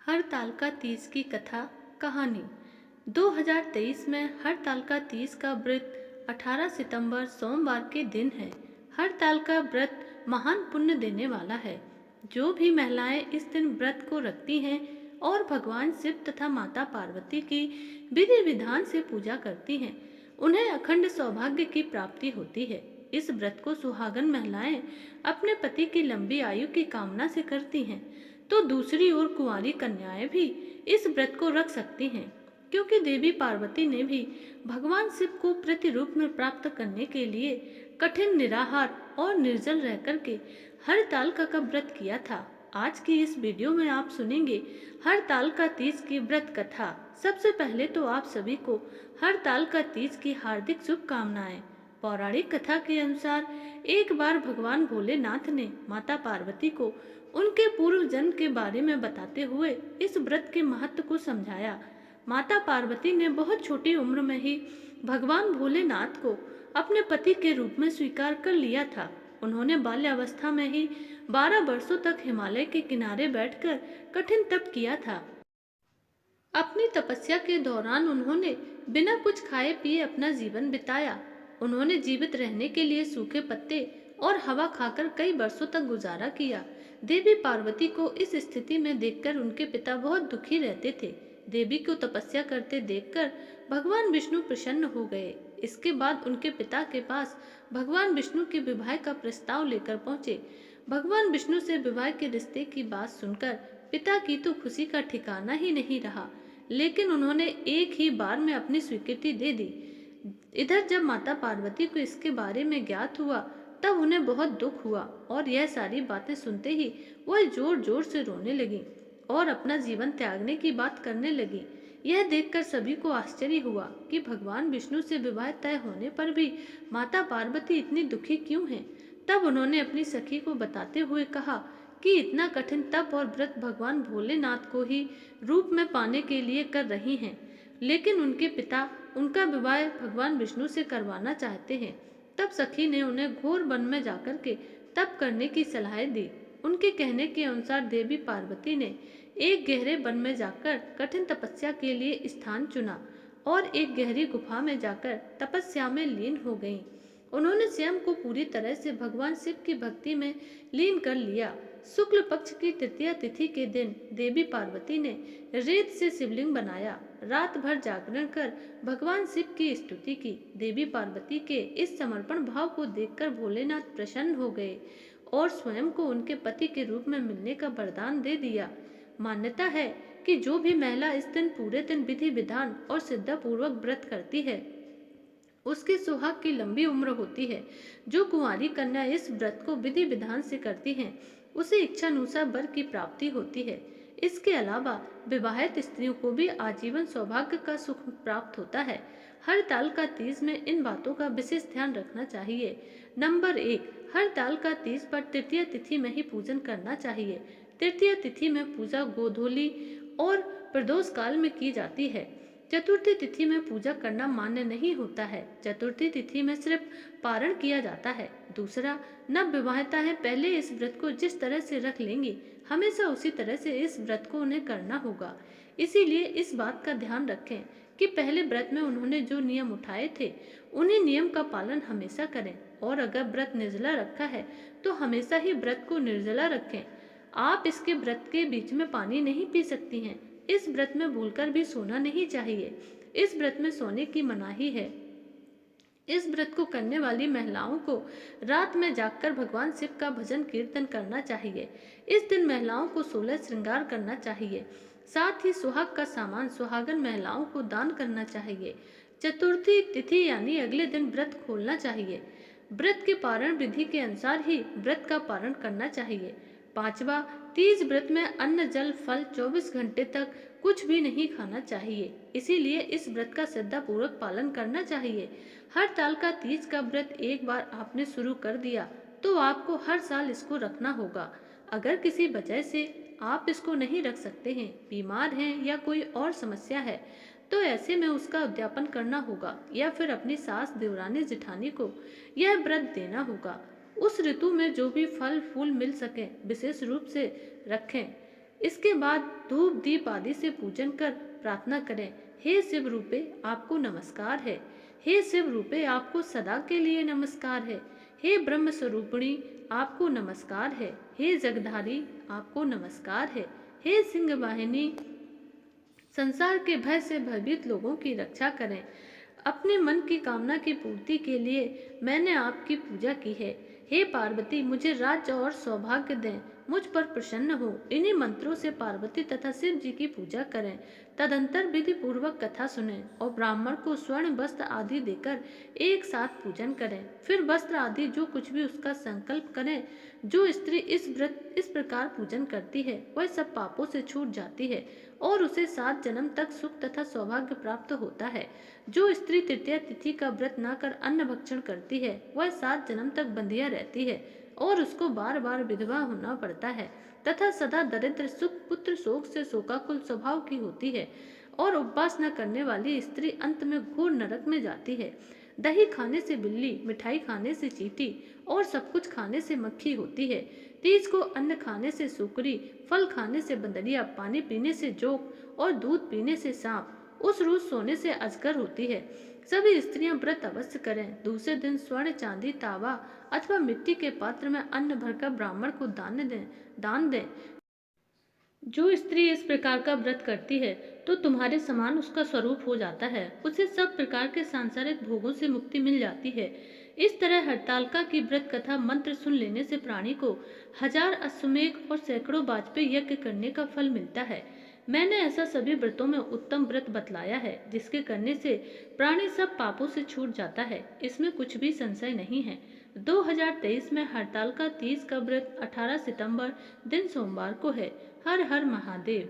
हरतालिका तीज की कथा कहानी। 2023 में हरतालिका तीज का व्रत 18 सितंबर सोमवार के दिन है। हरतालिका व्रत महान पुण्य देने वाला है। जो भी महिलाएं इस दिन व्रत को रखती हैं और भगवान शिव तथा माता पार्वती की विधि विधान से पूजा करती हैं, उन्हें अखंड सौभाग्य की प्राप्ति होती है। इस व्रत को सुहागन महिलाएं अपने पति की लंबी आयु की कामना से करती हैं, तो दूसरी ओर कुंवारी कन्याएं भी इस व्रत को रख सकती हैं, क्योंकि देवी पार्वती ने भी भगवान शिव को प्रतिरूप में प्राप्त करने के लिए कठिन निराहार और निर्जल रह करके हरतालिका का व्रत किया था। आज की इस वीडियो में आप सुनेंगे हरतालिका तीज की व्रत कथा। सबसे पहले तो आप सभी को हरतालिका तीज की हार्दिक शुभकामनाएं। पौराणिक कथा के अनुसार एक बार भगवान भोलेनाथ ने माता पार्वती को उनके पूर्व जन्म के बारे में बताते हुए इस व्रत के महत्व को समझाया। माता पार्वती ने बहुत छोटी उम्र में ही भगवान भोलेनाथ को अपने पति के रूप में स्वीकार कर लिया था। उन्होंने बाल्यावस्था में ही 12 वर्षों तक हिमालय के किनारे बैठकर कठिन तप किया था। अपनी तपस्या के दौरान उन्होंने बिना कुछ खाए पिए अपना जीवन बिताया। उन्होंने जीवित रहने के लिए सूखे पत्ते और हवा खाकर कई वर्षों तक गुजारा किया। देवी पार्वती को इस स्थिति में देखकर उनके पिता बहुत दुखी रहते थे। देवी को तपस्या करते देखकर भगवान विष्णु प्रसन्न हो गए। इसके बाद उनके पिता के पास भगवान विष्णु के विवाह का प्रस्ताव लेकर पहुंचे। भगवान विष्णु से विवाह के रिश्ते की बात सुनकर पिता की तो खुशी का ठिकाना ही नहीं रहा, लेकिन उन्होंने एक ही बार में अपनी स्वीकृति दे दी। इधर जब माता पार्वती को इसके बारे में ज्ञात हुआ तब उन्हें बहुत दुख हुआ और यह सारी बातें सुनते ही वह जोर जोर से रोने लगी और अपना जीवन त्यागने की बात करने लगी। यह देखकर सभी को आश्चर्य हुआ कि भगवान विष्णु से विवाह तय होने पर भी माता पार्वती इतनी दुखी क्यों हैं। तब उन्होंने अपनी सखी को बताते हुए कहा कि इतना कठिन तप और व्रत भगवान भोलेनाथ को ही रूप में पाने के लिए कर रही हैं, लेकिन उनके पिता उनका विवाह भगवान विष्णु से करवाना चाहते हैं। तब सखी ने उन्हें घोर वन में जाकर के तप करने की सलाह दी। उनके कहने के अनुसार देवी पार्वती ने एक गहरे वन में जाकर कठिन तपस्या के लिए स्थान चुना और एक गहरी गुफा में जाकर तपस्या में लीन हो गईं। उन्होंने स्वयं को पूरी तरह से भगवान शिव की भक्ति में लीन कर लिया। शुक्ल पक्ष की तृतीया तिथि के दिन देवी पार्वती ने रेत से शिवलिंग बनाया। रात भर जागरण कर भगवान शिव की स्तुति की। देवी पार्वती के इस समर्पण भाव को देखकर भोलेनाथ प्रसन्न हो गए और स्वयं को उनके पति के रूप में मिलने का वरदान दे दिया। मान्यता है कि जो भी महिला इस दिन पूरे दिन विधि विधान और श्रद्धापूर्वक व्रत करती है, उसके सुहाग की लंबी उम्र होती है। जो कुंवारी कन्या इस व्रत को विधि विधान से करती हैं, उसे इच्छानुसार वर की प्राप्ति होती है। इसके अलावा विवाहित स्त्रियों को भी आजीवन सौभाग्य का सुख प्राप्त होता है। हरतालिका तीज में इन बातों का विशेष ध्यान रखना चाहिए। नंबर 1, हरतालिका तीज पर तृतीया तिथि में ही पूजन करना चाहिए। तृतीया तिथि में पूजा गोधूली और प्रदोष काल में की जाती है। चतुर्थी तिथि में पूजा करना मान्य नहीं होता है। चतुर्थी तिथि में सिर्फ पारण किया जाता है। दूसरा, नव विवाहिताएं पहले इस व्रत को जिस तरह से रख लेंगी, हमेशा उसी तरह से इस व्रत को उन्हें करना होगा। इसीलिए इस बात का ध्यान रखें कि पहले व्रत में उन्होंने जो नियम उठाए थे, उन्हीं नियम का पालन हमेशा करें। और अगर व्रत निर्जला रखा है तो हमेशा ही व्रत को निर्जला रखें। आप इसके व्रत के बीच में पानी नहीं पी सकती हैं। इस व्रत में भूलकर भी सोना नहीं चाहिए। इस व्रत में सोने की मनाही है। इस व्रत को करने वाली महिलाओं को रात में जागकर भगवान शिव का भजन कीर्तन करना चाहिए। इस दिन महिलाओं को 16 श्रृंगार करना चाहिए। साथ ही सुहाग का सामान सुहागन महिलाओं को दान करना चाहिए। चतुर्थी तिथि यानी अगले दिन व्रत खोलना चाहिए। व्रत के पारण विधि के अनुसार ही व्रत का पारण करना चाहिए। पांचवा, तीज व्रत में अन्न जल फल 24 घंटे तक कुछ भी नहीं खाना चाहिए। इसीलिए इस व्रत का श्रद्धापूर्वक पालन करना चाहिए। हरतालिका तीज का व्रत एक बार आपने शुरू कर दिया तो आपको हर साल इसको रखना होगा। अगर किसी वजह से आप इसको नहीं रख सकते हैं, बीमार हैं या कोई और समस्या है, तो ऐसे में उसका उद्यापन करना होगा या फिर अपनी सास, देवरानी, जेठानी को यह व्रत देना होगा। उस ऋतु में जो भी फल फूल मिल सके विशेष रूप से रखें। इसके बाद धूप दीप आदि से पूजन कर प्रार्थना करें। हे शिव रूपे, आपको नमस्कार है। हे शिव रूपे, आपको सदा के लिए नमस्कार है। हे ब्रह्म स्वरूपिणी, आपको नमस्कार है। हे जगधारी, आपको नमस्कार है। हे सिंह वाहिनी, संसार के भय से भयभीत लोगों की रक्षा करें। अपने मन की कामना की पूर्ति के लिए मैंने आपकी पूजा की है। हे पार्वती, मुझे राज्य और सौभाग्य दें, मुझ पर प्रसन्न हो। इन्हीं मंत्रों से पार्वती तथा शिव जी की पूजा करें। तदंतर विधि पूर्वक कथा सुनें और ब्राह्मण को स्वर्ण वस्त्र आदि देकर एक साथ पूजन करें। फिर वस्त्र आदि जो कुछ भी उसका संकल्प करें। जो स्त्री इस प्रकार पूजन करती है वह सब पापों से छूट जाती है और उसे 7 जन्म तक सुख तथा सौभाग्य प्राप्त होता है। जो स्त्री तृतीया तिथि का व्रत न कर अन्न भक्षण करती है वह 7 जन्म तक बंधिया रहती है और उसको बार बार विधवा होना पड़ता है तथा सदा दरिद्र सुख पुत्र शोक से शोकाकुल स्वभाव की होती है। और उपवास न करने वाली स्त्री अंत में घोर नरक में जाती है। दही खाने से बिल्ली, मिठाई खाने से चींटी और सब कुछ खाने से मक्खी होती है। तीज को अन्न खाने से सुकरी, फल खाने से बंदरिया, पानी पीने से जोक और दूध पीने से सांप, उस रोज सोने से अजगर होती है। सभी स्त्रियां व्रत अवश्य करें। दूसरे दिन स्वर्ण, चांदी, तावा अथवा मिट्टी के पात्र में अन्न भरकर ब्राह्मण को दान दें। जो स्त्री इस प्रकार का व्रत करती है तो तुम्हारे समान उसका स्वरूप हो जाता है। उसे सब प्रकार के सांसारिक भोगों से मुक्ति मिल जाती है। इस तरह हरतालिका की व्रत कथा मंत्र सुन लेने से प्राणी को 1000 अश्वमेध और सैकड़ों वाजपेय यज्ञ करने का फल मिलता है। मैंने ऐसा सभी व्रतों में उत्तम व्रत बतलाया है जिसके करने से प्राणी सब पापों से छूट जाता है। इसमें कुछ भी संशय नहीं है। 2023 में हरतालिका तीज का व्रत 18 सितंबर दिन सोमवार को है। हर हर महादेव।